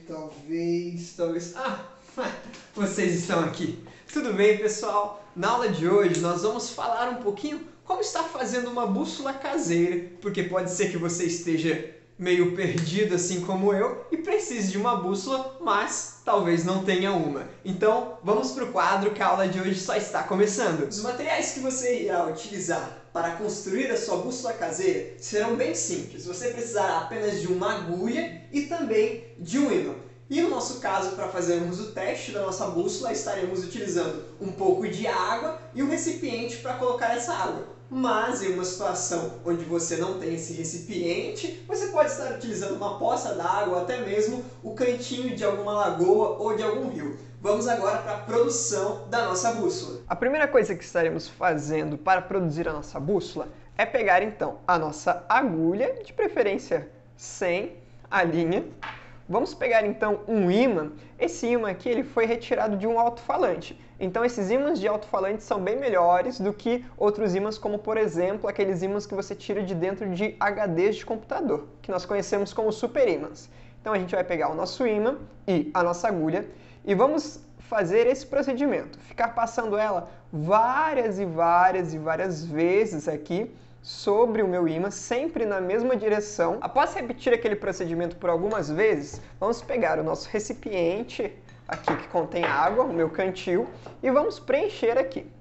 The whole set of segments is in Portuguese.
talvez... Ah, vocês estão aqui. Tudo bem, pessoal? Na aula de hoje nós vamos falar um pouquinho como estar fazendo uma bússola caseira, porque pode ser que você esteja meio perdido assim como eu e precise de uma bússola, mas talvez não tenha uma. Então, vamos para o quadro que a aula de hoje só está começando. Os materiais que você irá utilizar para construir a sua bússola caseira serão bem simples. Você precisará apenas de uma agulha e também de um ímã. E no nosso caso, para fazermos o teste da nossa bússola, estaremos utilizando um pouco de água e um recipiente para colocar essa água. Mas em uma situação onde você não tem esse recipiente, você pode estar utilizando uma poça d'água ou até mesmo o cantinho de alguma lagoa ou de algum rio. Vamos agora para a produção da nossa bússola. A primeira coisa que estaremos fazendo para produzir a nossa bússola é pegar então a nossa agulha, de preferência sem a linha. Vamos pegar então um ímã. Esse ímã aqui ele foi retirado de um alto-falante. Então esses ímãs de alto-falante são bem melhores do que outros ímãs, como por exemplo aqueles ímãs que você tira de dentro de HDs de computador, que nós conhecemos como super ímãs. Então a gente vai pegar o nosso ímã e a nossa agulha e vamos fazer esse procedimento, ficar passando ela várias vezes aqui sobre o meu ímã, sempre na mesma direção. Após repetir aquele procedimento por algumas vezes, vamos pegar o nosso recipiente aqui que contém água, o meu cantil, e vamos preencher aqui.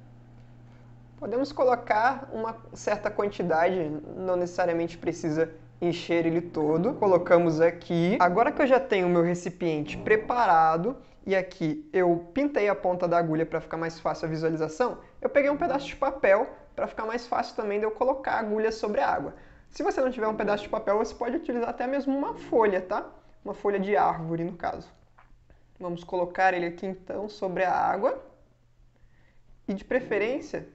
Podemos colocar uma certa quantidade, não necessariamente precisa encher ele todo. Colocamos aqui. Agora que eu já tenho o meu recipiente preparado, e aqui eu pintei a ponta da agulha para ficar mais fácil a visualização, eu peguei um pedaço de papel para ficar mais fácil também de eu colocar a agulha sobre a água. Se você não tiver um pedaço de papel, você pode utilizar até mesmo uma folha, tá? Uma folha de árvore, no caso. Vamos colocar ele aqui então sobre a água e de preferência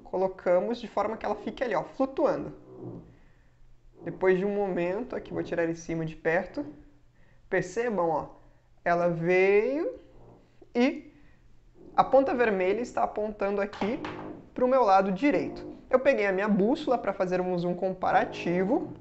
colocamos de forma que ela fique ali, ó, flutuando. Depois de um momento, aqui vou tirar em cima de perto, percebam, ó, ela veio e a ponta vermelha está apontando aqui para o meu lado direito. Eu peguei a minha bússola para fazermos um comparativo.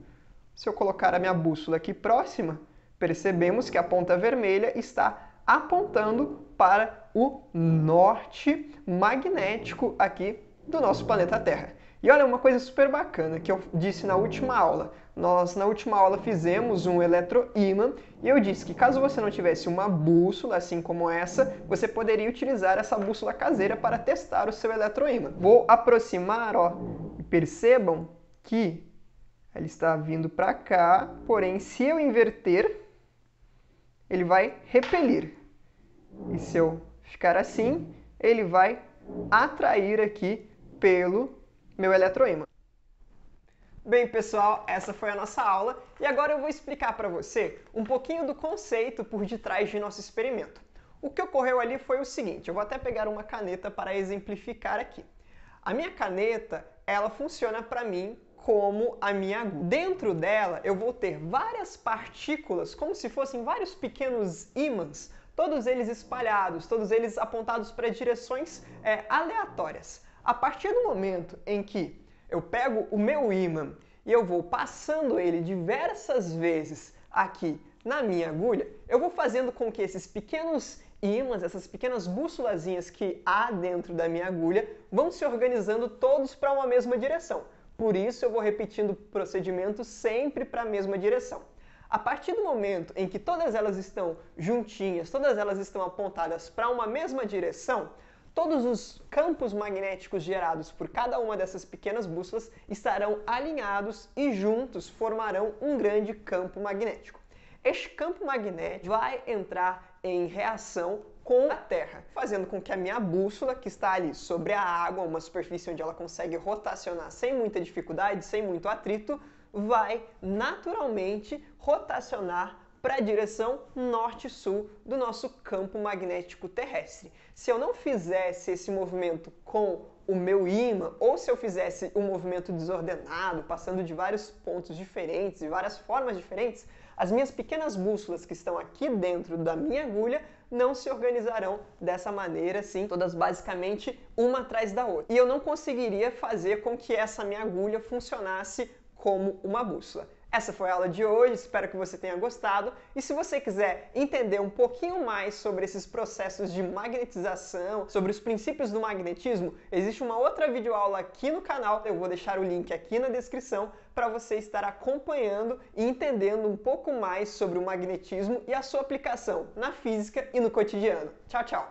Se eu colocar a minha bússola aqui próxima, percebemos que a ponta vermelha está apontando para o norte magnético aqui do nosso planeta Terra. E olha, uma coisa super bacana que eu disse na última aula. Nós, na última aula, fizemos um eletroímã e eu disse que caso você não tivesse uma bússola, assim como essa, você poderia utilizar essa bússola caseira para testar o seu eletroímã. Vou aproximar, ó, e percebam que ele está vindo para cá, porém, se eu inverter, ele vai repelir. E se eu ficar assim, ele vai atrair aqui pelo meu eletroímã. Bem, pessoal, essa foi a nossa aula e agora eu vou explicar para você um pouquinho do conceito por detrás de nosso experimento. O que ocorreu ali foi o seguinte, eu vou até pegar uma caneta para exemplificar aqui. A minha caneta, ela funciona para mim como a minha agulha. Dentro dela eu vou ter várias partículas, como se fossem vários pequenos ímãs, todos eles espalhados, todos eles apontados para direções aleatórias. A partir do momento em que eu pego o meu ímã e eu vou passando ele diversas vezes aqui na minha agulha, eu vou fazendo com que esses pequenos ímãs, essas pequenas bússolazinhas que há dentro da minha agulha, vão se organizando todos para uma mesma direção. Por isso eu vou repetindo o procedimento sempre para a mesma direção. A partir do momento em que todas elas estão juntinhas, todas elas estão apontadas para uma mesma direção, todos os campos magnéticos gerados por cada uma dessas pequenas bússolas estarão alinhados e juntos formarão um grande campo magnético. Este campo magnético vai entrar em reação com a Terra, fazendo com que a minha bússola, que está ali sobre a água, uma superfície onde ela consegue rotacionar sem muita dificuldade, sem muito atrito, vai naturalmente rotacionar para a direção norte-sul do nosso campo magnético terrestre. Se eu não fizesse esse movimento com o meu ímã, ou se eu fizesse um movimento desordenado, passando de vários pontos diferentes, de várias formas diferentes, as minhas pequenas bússolas que estão aqui dentro da minha agulha não se organizarão dessa maneira, assim, todas basicamente uma atrás da outra. E eu não conseguiria fazer com que essa minha agulha funcionasse como uma bússola. Essa foi a aula de hoje, espero que você tenha gostado. E se você quiser entender um pouquinho mais sobre esses processos de magnetização, sobre os princípios do magnetismo, existe uma outra videoaula aqui no canal, eu vou deixar o link aqui na descrição para você estar acompanhando e entendendo um pouco mais sobre o magnetismo e a sua aplicação na física e no cotidiano. Tchau, tchau!